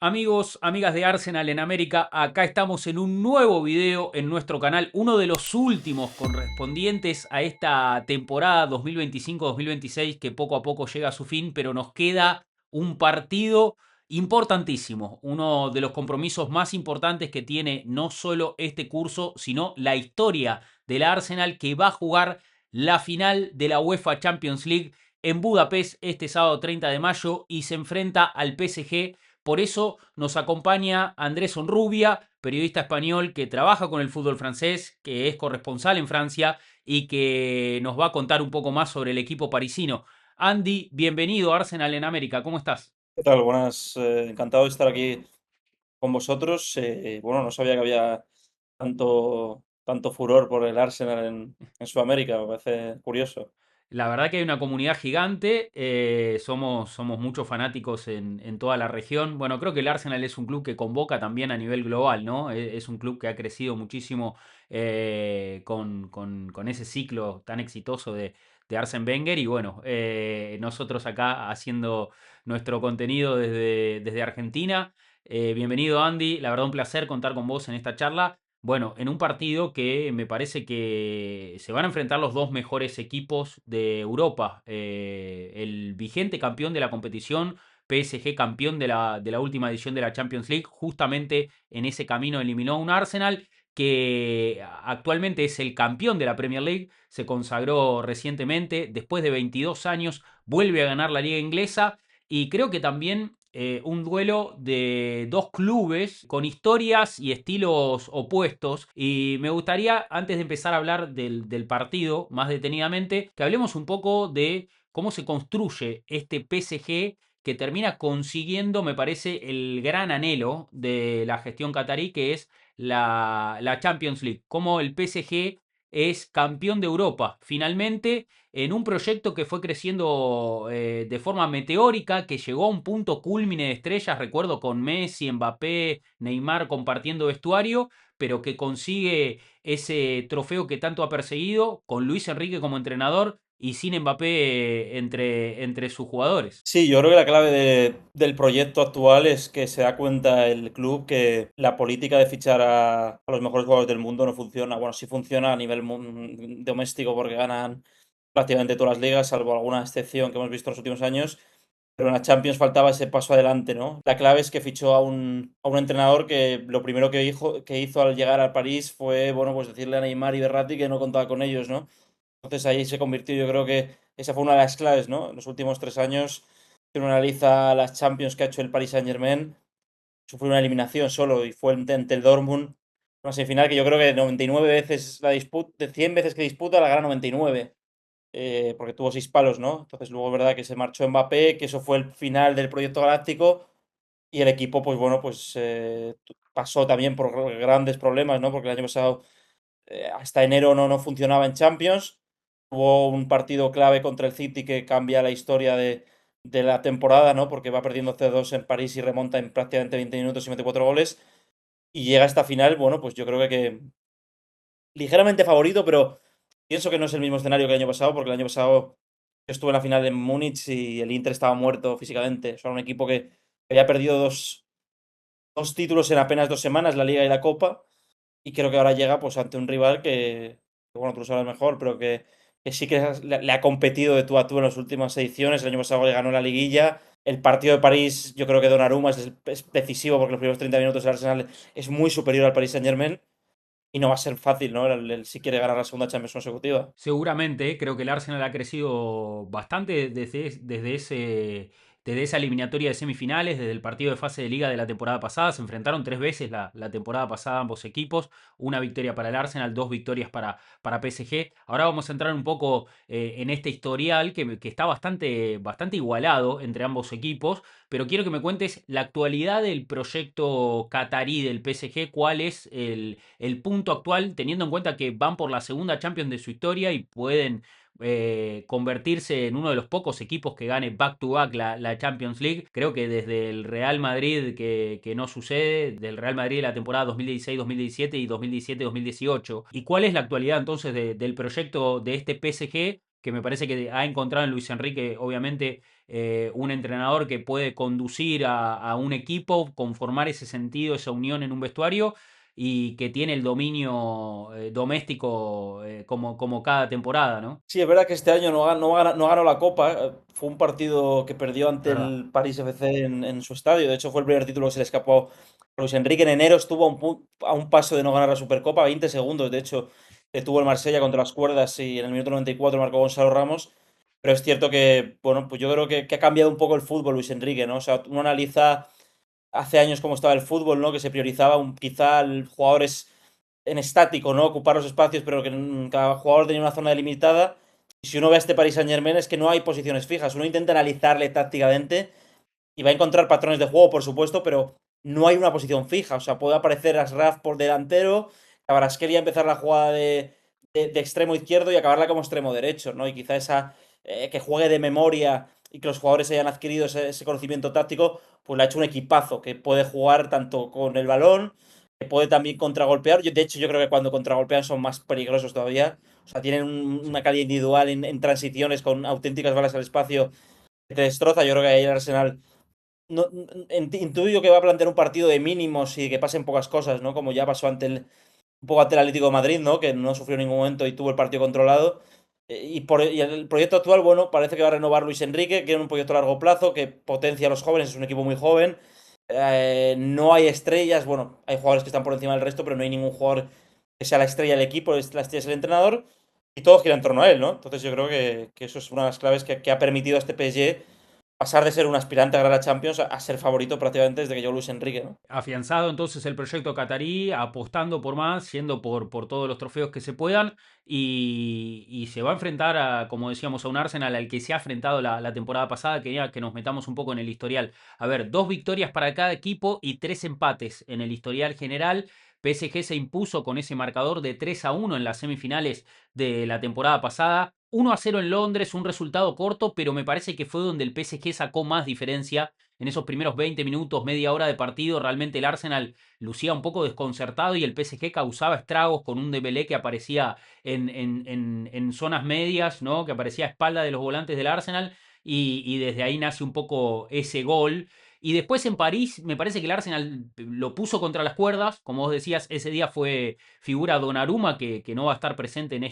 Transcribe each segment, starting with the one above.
Amigos, amigas de Arsenal en América, acá estamos en un nuevo video en nuestro canal, uno de los últimos correspondientes a esta temporada 2025-2026 que poco a poco llega a su fin, pero nos queda un partido importantísimo, uno de los compromisos más importantes que tiene no solo este curso, sino la historia del Arsenal que va a jugar la final de la UEFA Champions League en Budapest este sábado 30 de mayo y se enfrenta al PSG. Por eso nos acompaña Andrés Onrubia, periodista español que trabaja con el fútbol francés, que es corresponsal en Francia y que nos va a contar un poco más sobre el equipo parisino. Andy, bienvenido a Arsenal en América, ¿cómo estás? ¿Qué tal? Buenas, encantado de estar aquí con vosotros. Bueno, no sabía que había tanto furor por el Arsenal en Sudamérica, me parece curioso. La verdad que hay una comunidad gigante, somos muchos fanáticos en toda la región. Bueno, creo que el Arsenal es un club que convoca también a nivel global, ¿no? Es un club que ha crecido muchísimo con ese ciclo tan exitoso de Arsene Wenger y bueno, nosotros acá haciendo nuestro contenido desde Argentina. Bienvenido Andy, la verdad un placer contar con vos en esta charla. Bueno, en un partido que me parece que se van a enfrentar los dos mejores equipos de Europa. El vigente campeón de la competición, PSG campeón de la última edición de la Champions League, justamente en ese camino eliminó a un Arsenal que actualmente es el campeón de la Premier League, se consagró recientemente, después de 22 años, vuelve a ganar la liga inglesa y creo que también un duelo de dos clubes con historias y estilos opuestos. Y me gustaría, antes de empezar a hablar del partido más detenidamente, que hablemos un poco de cómo se construye este PSG que termina consiguiendo, me parece, el gran anhelo de la gestión catarí, que es la Champions League. Cómo el PSG es campeón de Europa, finalmente, en un proyecto que fue creciendo de forma meteórica, que llegó a un punto culmine de estrellas, recuerdo con Messi, Mbappé, Neymar compartiendo vestuario, pero que consigue ese trofeo que tanto ha perseguido, con Luis Enrique como entrenador y sin Mbappé entre sus jugadores. Sí, yo creo que la clave del proyecto actual es que se da cuenta el club que la política de fichar a los mejores jugadores del mundo no funciona. Bueno, sí funciona a nivel doméstico porque ganan prácticamente todas las ligas, salvo alguna excepción que hemos visto en los últimos años. Pero en la Champions faltaba ese paso adelante, ¿no? La clave es que fichó a un entrenador que lo primero que hizo al llegar al París fue, bueno, pues decirle a Neymar y Berratti que no contaba con ellos, ¿no? Entonces ahí se convirtió, yo creo que esa fue una de las claves, ¿no? En los últimos 3 años, si uno analiza las Champions que ha hecho el Paris Saint-Germain, sufrió una eliminación solo y fue ante el Dortmund, una semifinal que yo creo que 99 veces la disputa, de 100 veces que disputa, la gana 99 porque tuvo 6 palos, ¿no? Entonces luego es verdad que se marchó Mbappé, que eso fue el final del proyecto galáctico y el equipo, pues bueno, pues pasó también por grandes problemas, ¿no? Porque el año pasado hasta enero no funcionaba en Champions. Hubo un partido clave contra el City que cambia la historia de la temporada, ¿no? Porque va perdiendo 0-2 en París y remonta en prácticamente 20 minutos y mete 4 goles. Y llega a esta final, bueno, pues yo creo que ligeramente favorito, pero pienso que no es el mismo escenario que el año pasado, porque el año pasado yo estuve en la final en Múnich y el Inter estaba muerto físicamente. O sea, un equipo que había perdido dos títulos en apenas 2 semanas, la Liga y la Copa, y creo que ahora llega pues ante un rival que, bueno, tú lo sabes mejor, pero que sí que le ha competido de tú a tú en las últimas ediciones. El año pasado le ganó la liguilla. El partido de París, yo creo que Donnarumma es decisivo porque los primeros 30 minutos el Arsenal es muy superior al Paris Saint-Germain y no va a ser fácil, ¿no? Si quiere ganar la segunda Champions consecutiva. Seguramente, creo que el Arsenal ha crecido bastante desde esa eliminatoria de semifinales, desde el partido de fase de liga de la temporada pasada. Se enfrentaron tres veces la temporada pasada ambos equipos. Una victoria para el Arsenal, dos victorias para PSG. Ahora vamos a entrar un poco en este historial que está bastante igualado entre ambos equipos. Pero quiero que me cuentes la actualidad del proyecto catarí del PSG, cuál es el punto actual, teniendo en cuenta que van por la segunda Champions de su historia y pueden convertirse en uno de los pocos equipos que gane back to back la Champions League. Creo que desde el Real Madrid que no sucede, del Real Madrid de la temporada 2016-2017 y 2017-2018. ¿Y cuál es la actualidad entonces del proyecto de este PSG? que me parece que ha encontrado en Luis Enrique, obviamente, un entrenador que puede conducir a un equipo, conformar ese sentido, esa unión en un vestuario y que tiene el dominio doméstico como cada temporada, ¿no? Sí, es verdad que este año no ganó la Copa. Fue un partido que perdió ante ¿Verdad? el Paris FC en su estadio. De hecho, fue el primer título que se le escapó a Luis Enrique. En enero estuvo a un paso de no ganar la Supercopa, 20 segundos. De hecho, tuvo el Marsella contra las cuerdas y en el minuto 94 marcó Gonzalo Ramos. Pero es cierto que, bueno, pues yo creo que ha cambiado un poco el fútbol Luis Enrique, ¿no? O sea, uno analiza hace años cómo estaba el fútbol, ¿no? Que se priorizaba quizá jugadores en estático, ¿no? Ocupar los espacios, pero que cada jugador tenía una zona delimitada. Y si uno ve a este Paris Saint-Germain es que no hay posiciones fijas. Uno intenta analizarle tácticamente y va a encontrar patrones de juego, por supuesto, pero no hay una posición fija. O sea, puede aparecer Asraf por delantero, Kvaratskhelia empezar la jugada de extremo izquierdo y acabarla como extremo derecho, ¿no? Y quizá esa que juegue de memoria y que los jugadores hayan adquirido ese conocimiento táctico, pues le ha hecho un equipazo que puede jugar tanto con el balón, que puede también contragolpear. De hecho, yo creo que cuando contragolpean son más peligrosos todavía. O sea, tienen una Sí. calidad individual en transiciones con auténticas balas al espacio que te destroza. Yo creo que ahí el Arsenal intuyo que va a plantear un partido de mínimos y que pasen pocas cosas, ¿no? Como ya pasó un poco ante el Atlético de Madrid, ¿no? Que no sufrió en ningún momento y tuvo el partido controlado. Y el proyecto actual, bueno, parece que va a renovar Luis Enrique, que es un proyecto a largo plazo, que potencia a los jóvenes, es un equipo muy joven. No hay estrellas, bueno, hay jugadores que están por encima del resto, pero no hay ningún jugador que sea la estrella del equipo, la estrella es el entrenador, y todo gira en torno a él, ¿no? Entonces yo creo que eso es una de las claves que ha permitido a este PSG pasar de ser un aspirante a ganar la Champions a ser favorito prácticamente desde que llegó Luis Enrique, ¿no? Afianzado entonces el proyecto catarí, apostando por más, yendo por todos los trofeos que se puedan y se va a enfrentar a, como decíamos, a un Arsenal al que se ha enfrentado la temporada pasada. Quería que nos metamos un poco en el historial. A ver, 2 victorias para cada equipo y 3 empates en el historial general. PSG se impuso con ese marcador de 3-1 en las semifinales de la temporada pasada. 1-0 en Londres, un resultado corto, pero me parece que fue donde el PSG sacó más diferencia en esos primeros 20 minutos, media hora de partido. Realmente el Arsenal lucía un poco desconcertado y el PSG causaba estragos con un Dembélé que aparecía en zonas medias, ¿no? Que aparecía a espalda de los volantes del Arsenal y desde ahí nace un poco ese gol. Y después en París, me parece que el Arsenal lo puso contra las cuerdas. Como vos decías, ese día fue figura Donnarumma, que no va a estar presente en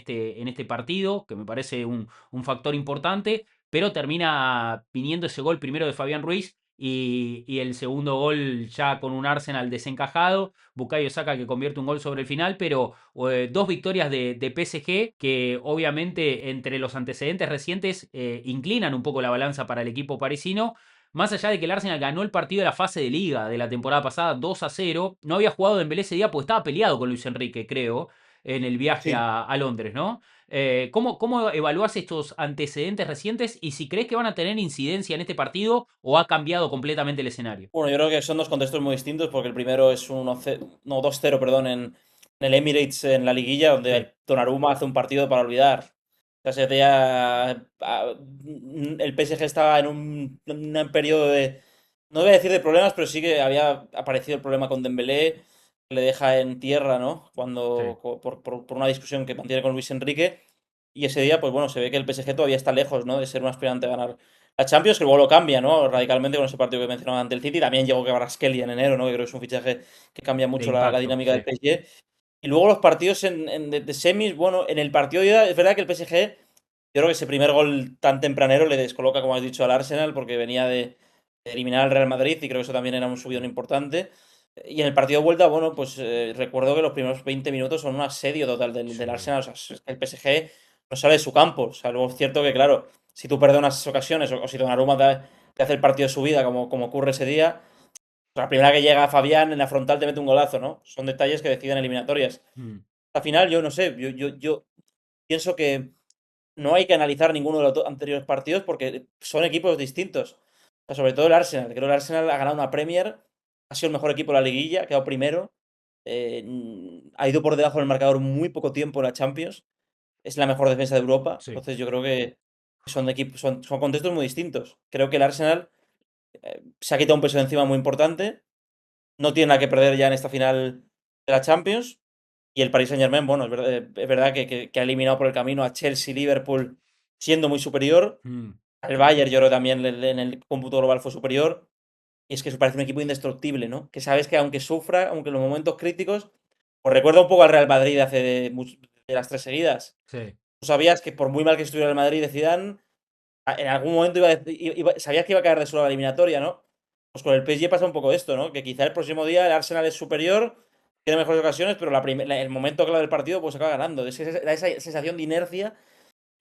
este partido, que me parece un factor importante. Pero termina viniendo ese gol primero de Fabián Ruiz y el segundo gol ya con un Arsenal desencajado. Bukayo Saka que convierte un gol sobre el final, pero 2 victorias de PSG que obviamente entre los antecedentes recientes inclinan un poco la balanza para el equipo parisino. Más allá de que el Arsenal ganó el partido de la fase de liga de la temporada pasada 2-0, no había jugado Dembélé ese día porque estaba peleado con Luis Enrique, creo, en el viaje Sí. a Londres, ¿no? ¿Cómo evaluás estos antecedentes recientes y si crees que van a tener incidencia en este partido o ha cambiado completamente el escenario? Bueno, yo creo que son dos contextos muy distintos porque el primero es un 1-0, no, 2-0, perdón, en el Emirates en la liguilla, Sí, donde Donnarumma hace un partido para olvidar. O sea, ese día el PSG estaba en un periodo de, no voy a decir de problemas, pero sí que había aparecido el problema con Dembélé, que le deja en tierra, ¿no? sí. Por una discusión que mantiene con Luis Enrique. Y ese día, pues bueno, se ve que el PSG todavía está lejos, ¿no? De ser un aspirante a ganar la Champions, que luego lo cambia, ¿no? Radicalmente con ese partido que mencionaba ante el City. También llegó Kvaratskhelia en enero, ¿no? Que creo que es un fichaje que cambia De mucho la impacto, dinámica sí. del PSG. Y luego los partidos de semis, bueno, en el partido de ida, es verdad que el PSG, yo creo que ese primer gol tan tempranero le descoloca, como has dicho, al Arsenal, porque venía de eliminar al Real Madrid y creo que eso también era un subidón importante. Y en el partido de vuelta, bueno, pues recuerdo que los primeros 20 minutos son un asedio total del Sí. Arsenal. O sea, es que el PSG no sale de su campo. O sea, luego es cierto que, claro, si tú perdonas esas ocasiones o si Donnarumma te hace el partido de su vida, como ocurre ese día, la primera que llega Fabián en la frontal te mete un golazo, ¿no? Son detalles que deciden eliminatorias. Mm, Al final, yo no sé, yo pienso que no hay que analizar ninguno de los anteriores partidos porque son equipos distintos. O sea, sobre todo el Arsenal. Creo que el Arsenal ha ganado una Premier, ha sido el mejor equipo de la liguilla, ha quedado primero. Ha ido por debajo del marcador muy poco tiempo en la Champions. Es la mejor defensa de Europa. sí. Entonces yo creo que son equipos, son contextos muy distintos. Creo que el Arsenal se ha quitado un peso de encima muy importante. No tiene nada que perder ya en esta final de la Champions. Y el Paris Saint-Germain, bueno, es verdad que ha eliminado por el camino a Chelsea, Liverpool siendo muy superior. Mm, Al Bayern, yo creo que también en el cómputo global fue superior. Y es que eso parece un equipo indestructible, ¿no? Que sabes que aunque sufra, aunque en los momentos críticos, os recuerda un poco al Real Madrid hace de las tres seguidas. sí. Tú sabías que por muy mal que estuviera el Madrid de Zidane, en algún momento sabías que iba a caer de suelo la eliminatoria, ¿no? Pues con el PSG pasa un poco esto, ¿no? Que quizá el próximo día el Arsenal es superior, tiene mejores ocasiones, pero el momento clave del partido pues acaba ganando. Da esa sensación de inercia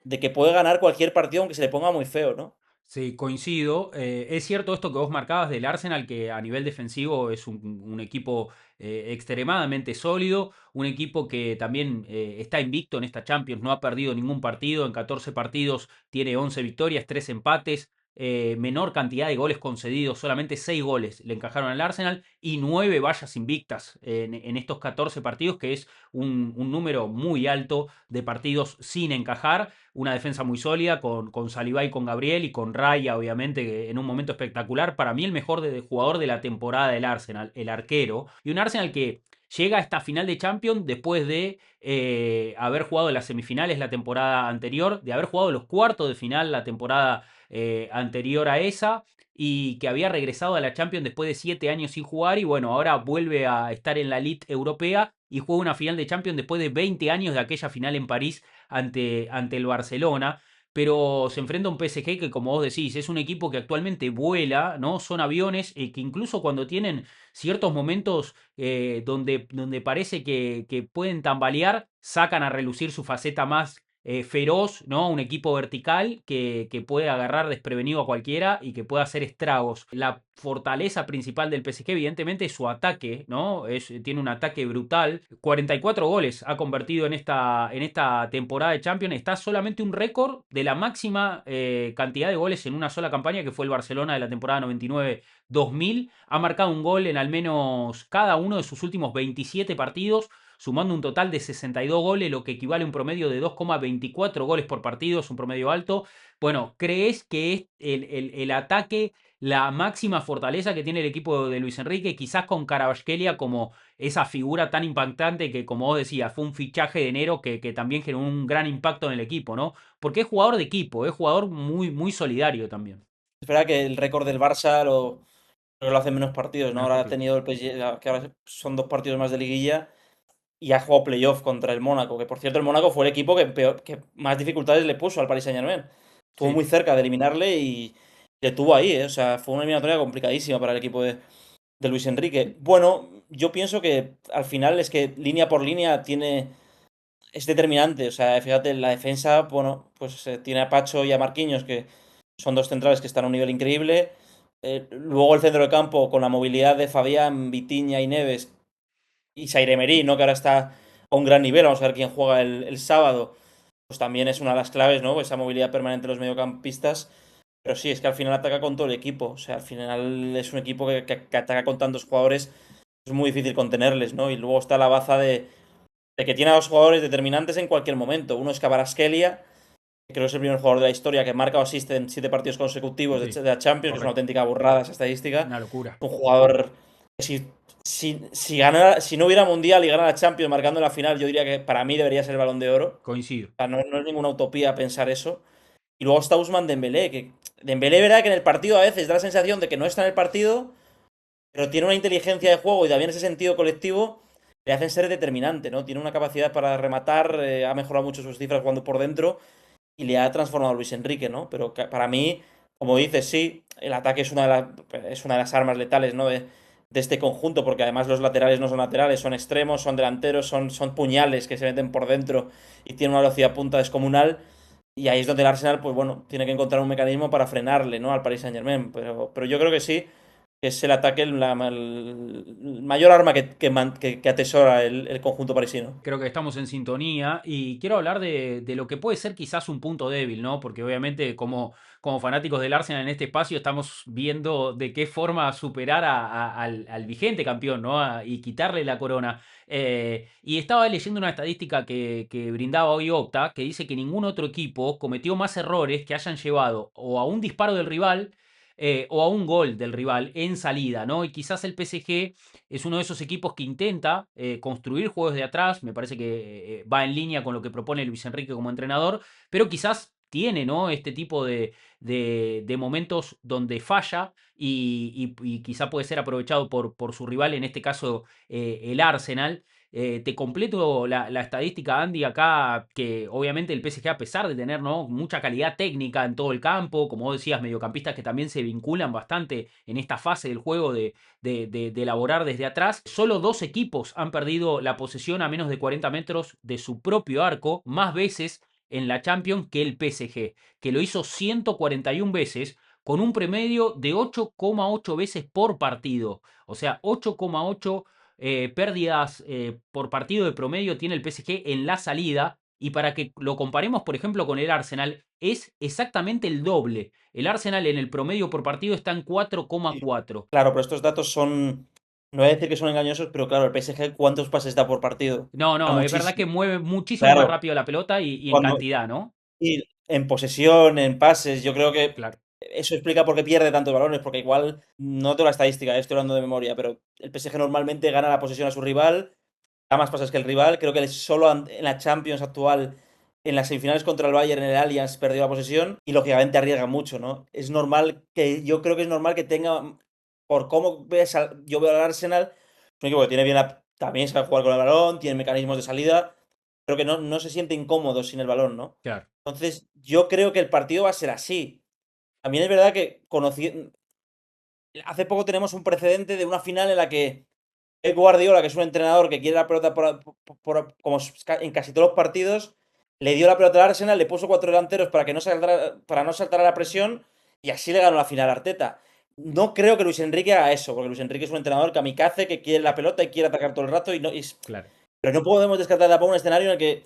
de que puede ganar cualquier partido aunque se le ponga muy feo, ¿no? Sí, coincido. Es cierto esto que vos marcabas del Arsenal, que a nivel defensivo es un equipo extremadamente sólido, un equipo que también está invicto en esta Champions, no ha perdido ningún partido, en 14 partidos tiene 11 victorias, 3 empates, menor cantidad de goles concedidos, solamente 6 goles le encajaron al Arsenal y 9 vallas invictas en estos 14 partidos, que es un número muy alto de partidos sin encajar, una defensa muy sólida con Saliba y con Gabriel y con Raya, obviamente, en un momento espectacular. Para mí, el mejor jugador de la temporada del Arsenal, el arquero. Y un Arsenal que llega a esta final de Champions después de haber jugado las semifinales la temporada anterior, de haber jugado los cuartos de final la temporada anterior a esa, y que había regresado a la Champions después de 7 años sin jugar y bueno, ahora vuelve a estar en la elite europea y juega una final de Champions después de 20 años de aquella final en París ante el Barcelona. Pero se enfrenta a un PSG que, como vos decís, es un equipo que actualmente vuela, ¿no? Son aviones que incluso cuando tienen ciertos momentos donde parece que pueden tambalear, sacan a relucir su faceta más feroz, ¿no? Un equipo vertical que puede agarrar desprevenido a cualquiera y que puede hacer estragos. La fortaleza principal del PSG, evidentemente, es su ataque, ¿no? Tiene un ataque brutal. 44 goles ha convertido en esta temporada de Champions. Está solamente un récord de la máxima cantidad de goles en una sola campaña, que fue el Barcelona de la temporada 99-2000. Ha marcado un gol en al menos cada uno de sus últimos 27 partidos, sumando un total de 62 goles, lo que equivale a un promedio de 2,24 goles por partido, es un promedio alto. Bueno, ¿crees que es el ataque la máxima fortaleza que tiene el equipo de Luis Enrique, quizás con Kvaratskhelia como esa figura tan impactante que, como vos decías, fue un fichaje de enero que también generó un gran impacto en el equipo, ¿no? Porque es jugador de equipo, es jugador muy, muy solidario también. Es verdad que el récord del Barça creo que lo hacen menos partidos, ¿no? Menos Ahora ha partidos. tenido el PSG, que ahora son 2 partidos más de liguilla y ha jugado playoff contra el Mónaco, que por cierto el Mónaco fue el equipo que más dificultades le puso al Paris Saint-Germain. Estuvo muy Sí, cerca de eliminarle y le tuvo ahí, ¿eh? O sea, fue una eliminatoria complicadísima para el equipo de Luis Enrique. Bueno, yo pienso que al final es que línea por línea es determinante. O sea, fíjate, la defensa, bueno, pues tiene a Pacho y a Marquinhos, que son dos centrales que están a un nivel increíble. Luego el centro del campo, con la movilidad de Fabián, Vitinha y Neves, y Zaire Emery, ¿no? Que ahora está a un gran nivel. Vamos a ver quién juega el sábado. Pues también es una de las claves, ¿no? Esa movilidad permanente de los mediocampistas. Pero sí, es que al final ataca con todo el equipo. O sea, al final es un equipo que ataca con tantos jugadores. Es muy difícil contenerles, ¿no? Y luego está la baza de que tiene a dos jugadores determinantes en cualquier momento. Uno es Kvaratskhelia, que creo que es el primer jugador de la historia que marca o asiste en 7 partidos consecutivos sí, de la Champions, que es una correcto. auténtica burrada esa estadística. Una locura. Un jugador que si no hubiera Mundial y gana la Champions marcando la final, yo diría que para mí debería ser el Balón de Oro. Coincido. O sea, no es ninguna utopía pensar eso. Y luego está Ousmane Dembélé, que Dembélé, verdad que en el partido a veces da la sensación de que no está en el partido, pero tiene una inteligencia de juego y también ese sentido colectivo le hacen ser determinante, ¿no? Tiene una capacidad para rematar, ha mejorado mucho sus cifras jugando por dentro y le ha transformado a Luis Enrique, ¿no? Pero para mí, como dices, sí, el ataque es una de las armas letales, ¿no? De este conjunto, porque además los laterales no son laterales, son extremos, son delanteros, son puñales que se meten por dentro y tienen una velocidad punta descomunal. Y ahí es donde el Arsenal, pues bueno, tiene que encontrar un mecanismo para frenarle, ¿no? Al Paris Saint-Germain. Pero yo creo que sí, que es el ataque el mayor arma que atesora el conjunto parisino. Creo que estamos en sintonía y quiero hablar de lo que puede ser quizás un punto débil, ¿no? Porque obviamente como fanáticos del Arsenal en este espacio estamos viendo de qué forma superar al vigente campeón, ¿no? Y quitarle la corona. Y estaba leyendo una estadística que brindaba hoy Opta, que dice que ningún otro equipo cometió más errores que hayan llevado o a un disparo del rival o a un gol del rival en salida, ¿no? Y quizás el PSG es uno de esos equipos que intenta construir juegos de atrás, me parece que va en línea con lo que propone Luis Enrique como entrenador, pero quizás tiene, ¿no? Este tipo de momentos donde falla y quizá puede ser aprovechado por su rival, en este caso el Arsenal. Te completo la estadística, Andy, acá, que obviamente el PSG, a pesar de tener, ¿no?, mucha calidad técnica en todo el campo, como vos decías, mediocampistas que también se vinculan bastante en esta fase del juego de elaborar desde atrás, solo dos equipos han perdido la posesión a menos de 40 metros de su propio arco, más veces en la Champions que el PSG, que lo hizo 141 veces, con un promedio de 8,8 veces por partido. O sea, 8,8 pérdidas por partido de promedio tiene el PSG en la salida. Y para que lo comparemos, por ejemplo, con el Arsenal, es exactamente el doble. El Arsenal en el promedio por partido está en Sí. 4,4. Claro, pero estos datos son, no voy a decir que son engañosos, pero claro, el PSG, ¿cuántos pases da por partido? No, Da no, es verdad que muchísimo. mueve muchísimo más Claro, rápido la pelota y en cuando, cantidad, ¿no? y en posesión, en pases, yo creo que Claro, eso explica por qué pierde tantos balones, porque igual no tengo la estadística, estoy hablando de memoria, pero el PSG normalmente gana la posesión a su rival, da más pases que el rival. Creo que solo en la Champions actual, en las semifinales contra el Bayern en el Allianz, perdió la posesión y lógicamente arriesga mucho, ¿no? Es normal que, yo creo que es normal que tenga, por cómo ves, yo veo al Arsenal, es un equipo que tiene bien también sabe jugar con el balón, tiene mecanismos de salida, pero que no se siente incómodo sin el balón, ¿no? claro. Entonces, yo creo que el partido va a ser así. También es verdad que hace poco tenemos un precedente de una final en la que Pep Guardiola, que es un entrenador que quiere la pelota como en casi todos los partidos, le dio la pelota al Arsenal, le puso cuatro delanteros para no saltar a la presión y así le ganó la final a Arteta. No creo que Luis Enrique haga eso, porque Luis Enrique es un entrenador kamikaze que quiere la pelota y quiere atacar todo el rato. Claro. Pero no podemos descartar tampoco un escenario en el que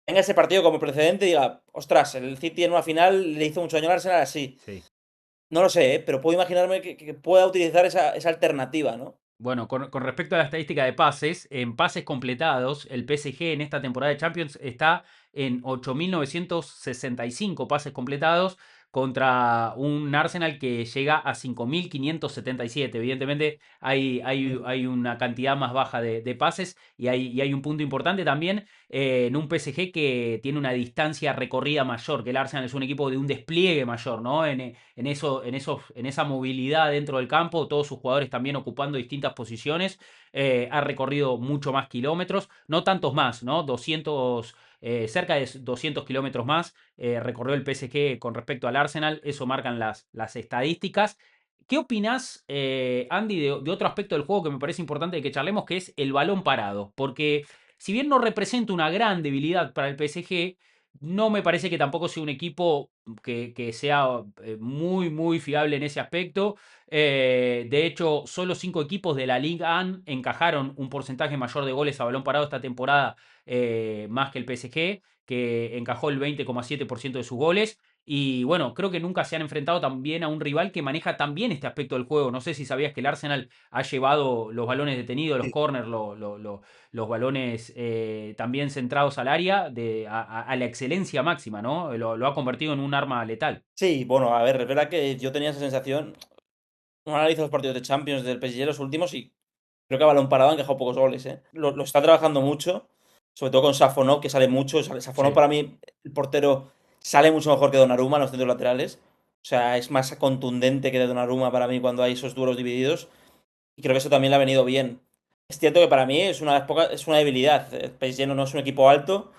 tenga ese partido como precedente y diga, ostras, el City en una final le hizo mucho daño al Arsenal así. Sí. No lo sé, pero puedo imaginarme que pueda utilizar esa alternativa, ¿no? Bueno, con respecto a la estadística de pases, en pases completados, el PSG en esta temporada de Champions está en 8.965 pases completados contra un Arsenal que llega a 5.577. Evidentemente hay una cantidad más baja de pases y hay un punto importante también en un PSG que tiene una distancia recorrida mayor, que el Arsenal es un equipo de un despliegue mayor, ¿no? En esa movilidad dentro del campo, todos sus jugadores también ocupando distintas posiciones, ha recorrido mucho más kilómetros, no tantos más, ¿no? Cerca de 200 kilómetros más recorrió el PSG con respecto al Arsenal, eso marcan las estadísticas. ¿Qué opinás, Andy, de otro aspecto del juego que me parece importante de que charlemos, que es el balón parado? Porque si bien no representa una gran debilidad para el PSG, no me parece que tampoco sea un equipo que sea muy, muy fiable en ese aspecto. De hecho, solo 5 equipos de la Ligue 1 encajaron un porcentaje mayor de goles a balón parado esta temporada, más que el PSG, que encajó el 20,7% de sus goles. Y bueno, creo que nunca se han enfrentado también a un rival que maneja también este aspecto del juego. No sé si sabías que el Arsenal ha llevado los balones detenidos, los Sí. corners, los balones también centrados al área a la excelencia máxima, ¿no? Lo ha convertido en un arma letal. Sí, bueno, a ver, es verdad que yo tenía esa sensación. No analizo los partidos de Champions del PSG los últimos y creo que a balón parado han dejado pocos goles, ¿eh? Lo está trabajando mucho, sobre todo con Safonov, que sale mucho. Safonov, Sí, para mí, el portero, sale mucho mejor que Donnarumma en los centros laterales. O sea, es más contundente que de Donnarumma para mí cuando hay esos duelos divididos. Y creo que eso también le ha venido bien. Es cierto que para mí es una debilidad. El PSG no es un equipo alto,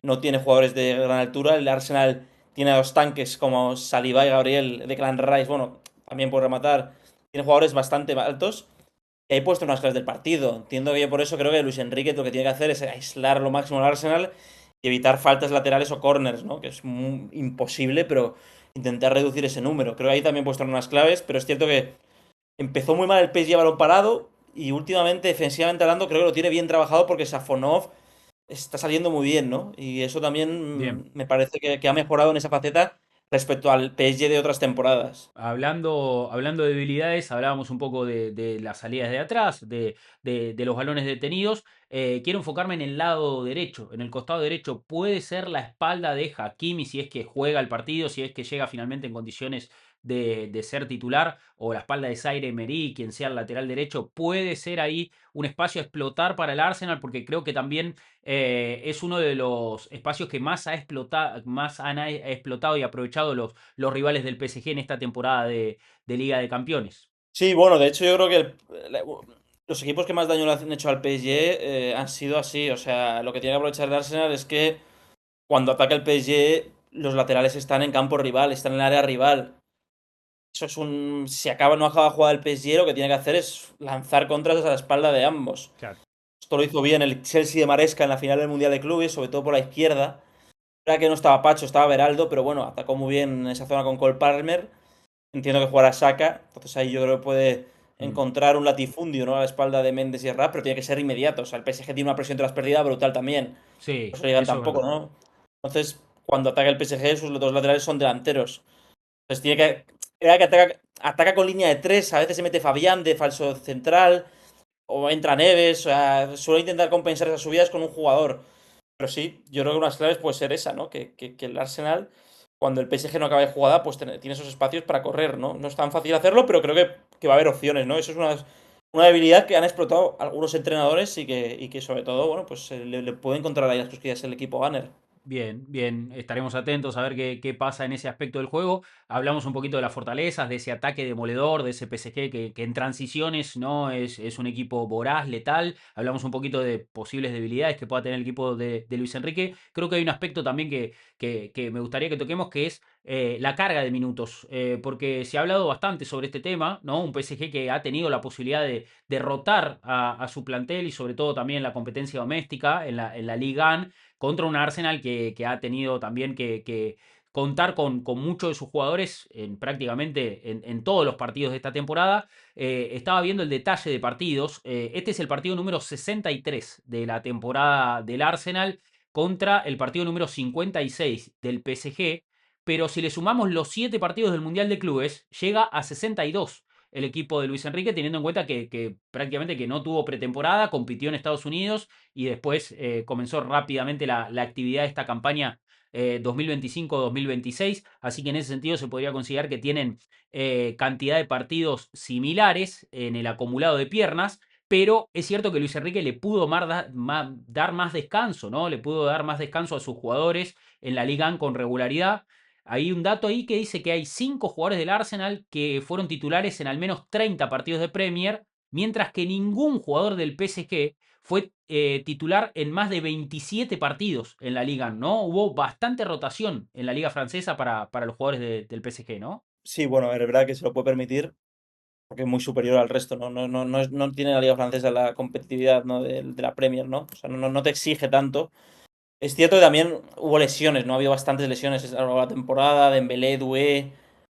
no tiene jugadores de gran altura. El Arsenal tiene dos tanques como Saliba y Gabriel de Clan Rice. Bueno, también por rematar, tiene jugadores bastante altos. Y ahí puesto unas claves del partido. Entiendo que yo por eso creo que Luis Enrique lo que tiene que hacer es aislar lo máximo al Arsenal y evitar faltas laterales o corners, ¿no? Que es imposible, pero intentar reducir ese número. Creo que ahí también puesto unas claves, pero es cierto que empezó muy mal el PSG a balón parado y últimamente, defensivamente hablando, creo que lo tiene bien trabajado porque Safonov está saliendo muy bien, ¿no? Y eso bien. también me parece que ha mejorado en esa faceta respecto al PSG de otras temporadas. Hablando de debilidades, hablábamos un poco de las salidas de atrás, de los balones detenidos. Quiero enfocarme en el lado derecho, en el costado derecho. ¿Puede ser la espalda de Hakimi si es que juega el partido, si es que llega finalmente en condiciones de ser titular, o la espalda de Zaire Emery, quien sea el lateral derecho, puede ser ahí un espacio a explotar para el Arsenal, porque creo que también es uno de los espacios que más han explotado y aprovechado los rivales del PSG en esta temporada de Liga de Campeones. Sí, bueno, de hecho yo creo que los equipos que más daño le han hecho al PSG han sido así. O sea, lo que tiene que aprovechar el Arsenal es que cuando ataca el PSG, los laterales están en campo rival, están en el área rival. Eso es un. Si no acaba de jugar el PSG, lo que tiene que hacer es lanzar contras a la espalda de ambos. Claro. Esto lo hizo bien el Chelsea de Maresca en la final del Mundial de Clubes, sobre todo por la izquierda. Era que no estaba Pacho, estaba Beraldo, pero bueno, atacó muy bien en esa zona con Cole Palmer. Entiendo que jugará Saka, entonces ahí yo creo que puede Mm. encontrar un latifundio, ¿no? A la espalda de Méndez y Rap, pero tiene que ser inmediato. O sea, el PSG tiene una presión tras perdida brutal también. Por Sí, eso llegan eso es tampoco, verdad. ¿no? Entonces, cuando ataca el PSG, sus dos laterales son delanteros. Entonces tiene que. Era que ataca con línea de tres, a veces se mete Fabián de falso central, o entra Neves, o sea, suele intentar compensar esas subidas con un jugador. Pero sí, yo creo que una de las claves puede ser esa, ¿no? Que el Arsenal, cuando el PSG no acabe de jugada, pues tiene esos espacios para correr, ¿no? No es tan fácil hacerlo, pero creo que va a haber opciones, ¿no? Eso es una debilidad que han explotado algunos entrenadores y que sobre todo, bueno, pues le puede encontrar ahí las cosquillas el equipo Gunner. Bien, bien, estaremos atentos a ver qué pasa en ese aspecto del juego. Hablamos un poquito de las fortalezas, de ese ataque demoledor, de ese PSG que en transiciones no es un equipo voraz, letal. Hablamos un poquito de posibles debilidades que pueda tener el equipo de Luis Enrique. Creo que hay un aspecto también que me gustaría que toquemos, que es la carga de minutos, porque se ha hablado bastante sobre este tema, ¿no? Un PSG que ha tenido la posibilidad de derrotar a su plantel y sobre todo también la competencia doméstica en la Liga 1 contra un Arsenal que ha tenido también que contar con muchos de sus jugadores prácticamente en todos los partidos de esta temporada. Estaba viendo el detalle de partidos. Este es el partido número 63 de la temporada del Arsenal contra el partido número 56 del PSG. Pero si le sumamos los 7 partidos del Mundial de Clubes, llega a 62 el equipo de Luis Enrique, teniendo en cuenta que prácticamente que no tuvo pretemporada, compitió en Estados Unidos y después comenzó rápidamente la actividad de esta campaña 2025-2026, así que en ese sentido se podría considerar que tienen cantidad de partidos similares en el acumulado de piernas, pero es cierto que Luis Enrique le pudo dar más descanso, ¿no? Le pudo dar más descanso a sus jugadores en la Liga con regularidad. Hay un dato ahí que dice que hay 5 jugadores del Arsenal que fueron titulares en al menos 30 partidos de Premier, mientras que ningún jugador del PSG fue titular en más de 27 partidos en la liga, ¿no? Hubo bastante rotación en la liga francesa para los jugadores del PSG, ¿no? Sí, bueno, es verdad que se lo puede permitir, porque es muy superior al resto, ¿no? No tiene la Liga Francesa la competitividad, ¿no? de la Premier, ¿no? O sea, no te exige tanto. Es cierto que también hubo lesiones, ¿no? Ha habido bastantes lesiones a lo largo de la temporada. Dembélé, Doué,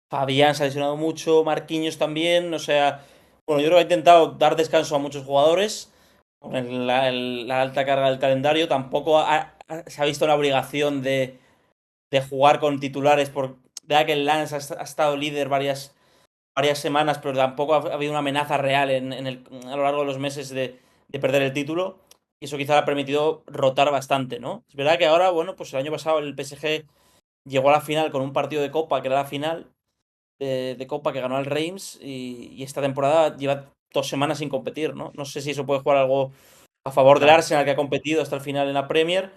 Fabián se ha lesionado mucho, Marquinhos también. O sea, bueno, yo creo que ha intentado dar descanso a muchos jugadores con la alta carga del calendario. Tampoco se ha visto la obligación de jugar con titulares por ya que el Lens ha estado líder varias semanas, pero tampoco ha habido una amenaza real a lo largo de los meses de perder el título. Y eso quizá le ha permitido rotar bastante, ¿no? Es verdad que ahora, bueno, pues el año pasado el PSG llegó a la final con un partido de Copa, que era la final de Copa que ganó el Reims, y esta temporada lleva 2 semanas sin competir, ¿no? No sé si eso puede jugar algo a favor del Claro. Arsenal, que ha competido hasta el final en la Premier,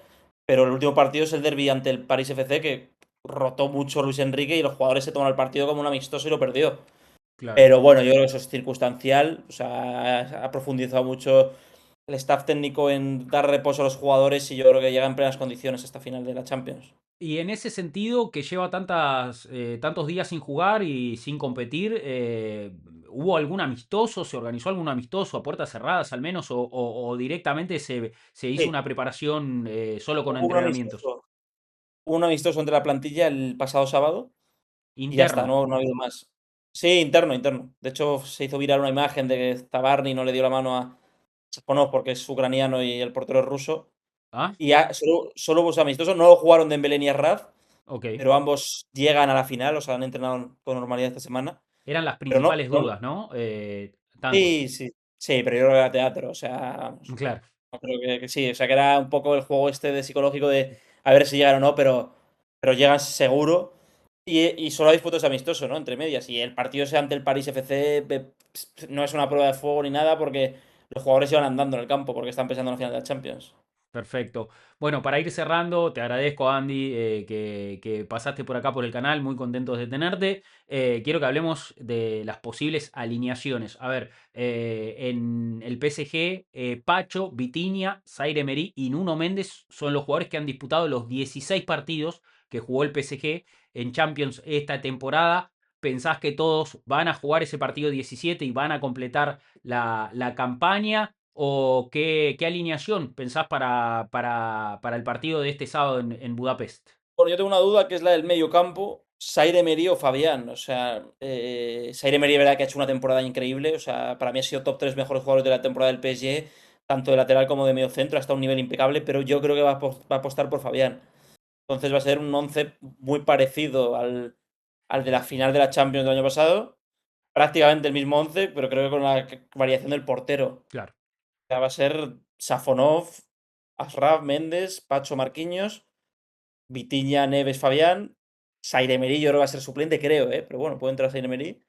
pero el último partido es el derbi ante el Paris FC, que rotó mucho Luis Enrique y los jugadores se tomaron el partido como un amistoso y lo perdió. Claro. Pero bueno, yo creo que eso es circunstancial. O sea, ha profundizado mucho el staff técnico en dar reposo a los jugadores y yo creo que llega en plenas condiciones esta final de la Champions. Y en ese sentido, que lleva tantos días sin jugar y sin competir, ¿hubo algún amistoso? ¿Se organizó algún amistoso a puertas cerradas al menos? ¿O directamente se hizo Sí, una preparación solo con hubo entrenamientos? un amistoso entre la plantilla el pasado sábado y ya está, Interno. no ha habido más. Sí, interno, interno. De hecho, se hizo viral una imagen de que Tabarny no le dio la mano a Chaponov porque es ucraniano y el portero es ruso. ¿Ah? Y solo hubo ese amistoso, no lo jugaron Dembélé ni Arraf, Ok. pero ambos llegan a la final, o sea, han entrenado con normalidad esta semana. Eran las Pero principales dudas, ¿no? Tanto. sí, sí. Sí, pero yo creo que era teatro, o sea, vamos, Claro. no creo que sí, o sea, que era un poco el juego este de psicológico de a ver si llegan o no, pero llegan seguro. Y solo hay disputas amistoso, ¿no? Entre medias. Y el partido sea ante el Paris FC, no es una prueba de fuego ni nada porque los jugadores iban andando en el campo porque están pensando en la final de la Champions. Perfecto. Bueno, para ir cerrando, te agradezco, Andy, que pasaste por acá por el canal, muy contentos de tenerte. Quiero que hablemos de las posibles alineaciones. A ver, en el PSG, Pacho, Vitinha, Zaire Emery y Nuno Méndez son los jugadores que han disputado los 16 partidos que jugó el PSG en Champions esta temporada. ¿Pensás que todos van a jugar ese partido 17 y van a completar la campaña? ¿O qué alineación pensás para el partido de este sábado en Budapest? Bueno, yo tengo una duda que es la del medio campo, Zaire Emery o Fabián. O sea, Zaire Emery es verdad que ha hecho una temporada increíble. O sea, para mí ha sido top 3 mejores jugadores de la temporada del PSG, tanto de lateral como de medio centro, hasta un nivel impecable, pero yo creo que va a apostar por Fabián. Entonces va a ser un 11 muy parecido al de la final de la Champions del año pasado. Prácticamente el mismo 11, pero creo que con la variación del portero. Claro. O sea, va a ser Safonov, Ashraf, Méndez, Pacho, Marquinhos, Vitinha, Neves, Fabián. Zaire Emery yo creo que va a ser suplente, creo, ¿eh? Pero bueno, puede entrar Zaire Emery.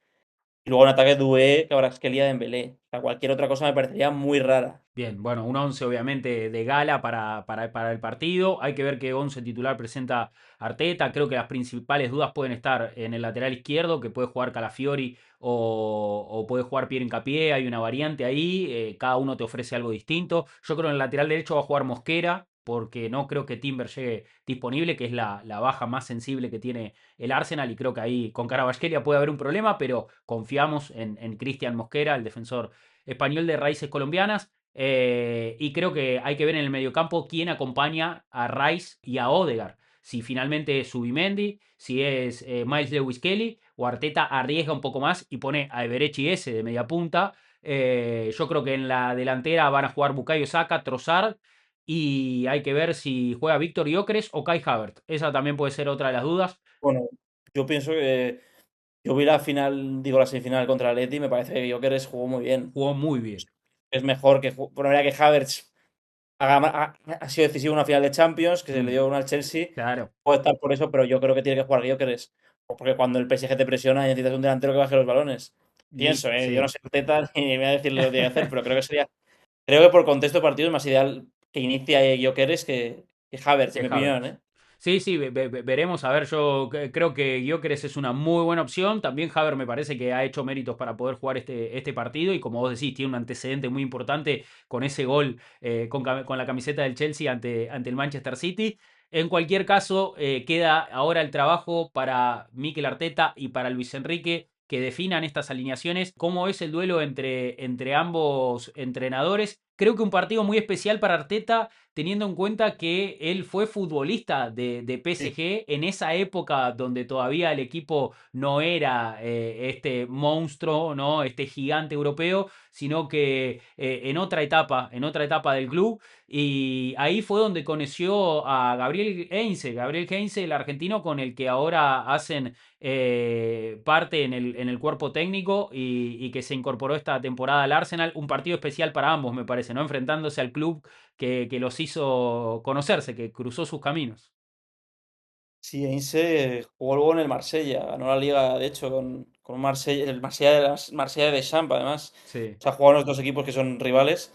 Y luego en ataque Doué, Kvaratskhelia, Dembélé. O sea, cualquier otra cosa me parecería muy rara. Bien, bueno, un 11 obviamente de gala para el partido. Hay que ver qué 11 titular presenta Arteta. Creo que las principales dudas pueden estar en el lateral izquierdo, que puede jugar Calafiori o puede jugar Pierre Hincapié. Hay una variante ahí, cada uno te ofrece algo distinto. Yo creo que en el lateral derecho va a jugar Mosquera, porque no creo que Timber llegue disponible, que es la baja más sensible que tiene el Arsenal. Y creo que ahí con Kvaratskhelia puede haber un problema, pero confiamos en Cristian Mosquera, el defensor español de raíces colombianas. Y creo que hay que ver en el mediocampo quién acompaña a Rice y a Odegaard. Si finalmente es Subimendi, si es Miles Lewis Kelly, o Arteta arriesga un poco más y pone a Everechi ese de media punta. Yo creo que en la delantera van a jugar Bukayo Saka, Trossard, y hay que ver si juega Víctor Gyökeres o Kai Havertz. Esa también puede ser otra de las dudas. Bueno, yo pienso que yo vi la final, digo la semifinal contra el Atleti y me parece que Gyökeres jugó muy bien. Jugó muy bien. Es mejor que... Bueno, era que Havertz ha sido decisivo en una final de Champions, que se le Mm, dio una al Chelsea. claro. Puede estar por eso, pero yo creo que tiene que jugar Gyökeres. Porque cuando el PSG te presiona necesitas un delantero que baje los balones. Pienso, ¿eh? Yo no Sí, sé Teta ni me voy a decir lo que tiene que hacer, pero creo que sería... Creo que por contexto de partido es más ideal que inicie Gyökeres que Havertz, en que mi opinión, Havertz. ¿eh? Sí, sí, veremos. A ver, yo creo que Gyökeres es una muy buena opción. También Haver me parece que ha hecho méritos para poder jugar este partido. Y como vos decís, tiene un antecedente muy importante con ese gol con la camiseta del Chelsea ante el Manchester City. En cualquier caso, queda ahora el trabajo para Mikel Arteta y para Luis Enrique que definan estas alineaciones. ¿Cómo es el duelo entre ambos entrenadores? Creo que un partido muy especial para Arteta teniendo en cuenta que él fue futbolista de Sí. PSG en esa época donde todavía el equipo no era este monstruo, ¿no? Este gigante europeo, sino que en otra etapa del club. Y ahí fue donde conoció a Gabriel Heinze, el argentino con el que ahora hacen parte en el cuerpo técnico y que se incorporó esta temporada al Arsenal. Un partido especial para ambos, me parece, ¿no? Enfrentándose al club que los hizo conocerse, que cruzó sus caminos. Sí, Heinze jugó luego en el Marsella, ganó la liga, de hecho, con Marsella, el Marsella Marsella de Champs, además. Sí. O sea, jugaron los dos equipos que son rivales.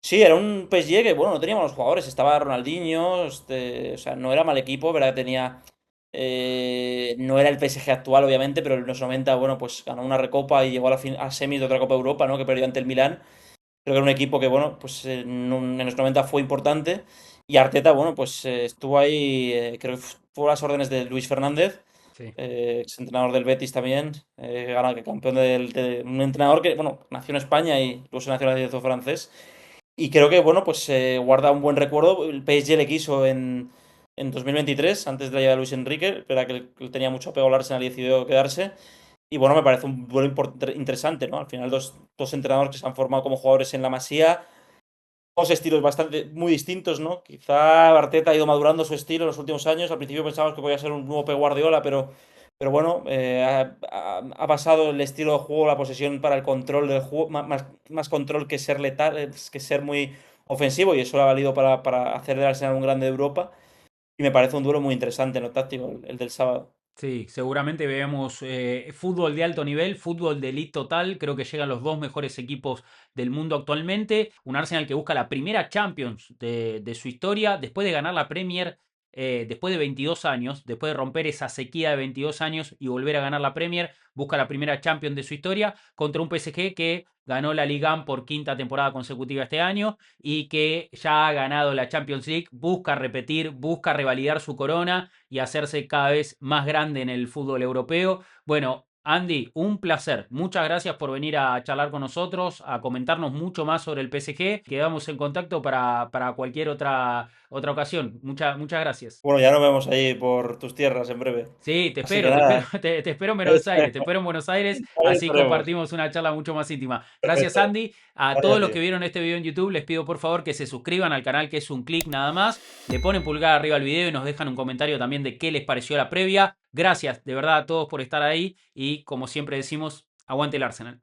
Sí, era un PSG que, bueno, no teníamos los jugadores. Estaba Ronaldinho, o sea, no era mal equipo, ¿verdad? Tenía. No era el PSG actual, obviamente, pero en los 90, bueno, pues ganó una recopa y llegó a semis de otra Copa de Europa, ¿no? Que perdió ante el Milán. Creo que era un equipo que, bueno, pues en los 90 fue importante. Y Arteta, bueno, pues estuvo ahí, creo que fue a las órdenes de Luis Fernández, Sí. ex entrenador del Betis también, campeón de un entrenador que, bueno, nació en España y luego se nacionalizó francés. Y creo que, bueno, pues guarda un buen recuerdo. El PSG le quiso en 2023, antes de la llegada de Luis Enrique, pero que él tenía mucho apego al Arsenal y decidió quedarse. Y bueno, me parece un duelo interesante, ¿no? Al final, dos entrenadores que se han formado como jugadores en la Masía, dos estilos bastante muy distintos, ¿no? Quizá Arteta ha ido madurando su estilo en los últimos años. Al principio pensábamos que podía ser un nuevo Pep Guardiola, pero bueno, ha pasado el estilo de juego, la posesión para el control del juego, más control que ser letal, que ser muy ofensivo, y eso le ha valido para hacer del Arsenal un grande de Europa. Y me parece un duelo muy interesante, ¿no? Táctico, el del sábado. Sí, seguramente veamos fútbol de alto nivel, fútbol de elite total. Creo que llegan los dos mejores equipos del mundo actualmente. Un Arsenal que busca la primera Champions de su historia, después de ganar la Premier, después de 22 años, después de romper esa sequía de 22 años y volver a ganar la Premier, busca la primera Champions de su historia contra un PSG que ganó la Liga 1 por quinta temporada consecutiva este año y que ya ha ganado la Champions League, busca repetir, busca revalidar su corona y hacerse cada vez más grande en el fútbol europeo. Bueno, Andy, un placer. Muchas gracias por venir a charlar con nosotros, a comentarnos mucho más sobre el PSG. Quedamos en contacto para cualquier otra ocasión. Muchas gracias. Bueno, ya nos vemos ahí por tus tierras en breve. Sí, te Así que espero, te espero, nada, te espero en Buenos Aires, te espero en Buenos Aires, ahí así estaremos. compartimos una charla mucho más íntima. Gracias, Andy. A Gracias todos a los ti. que vieron este video en YouTube, les pido por favor que se suscriban al canal, que es un clic nada más. Le ponen pulgar arriba al video y nos dejan un comentario también de qué les pareció la previa. Gracias de verdad a todos por estar ahí y como siempre decimos, aguante el Arsenal.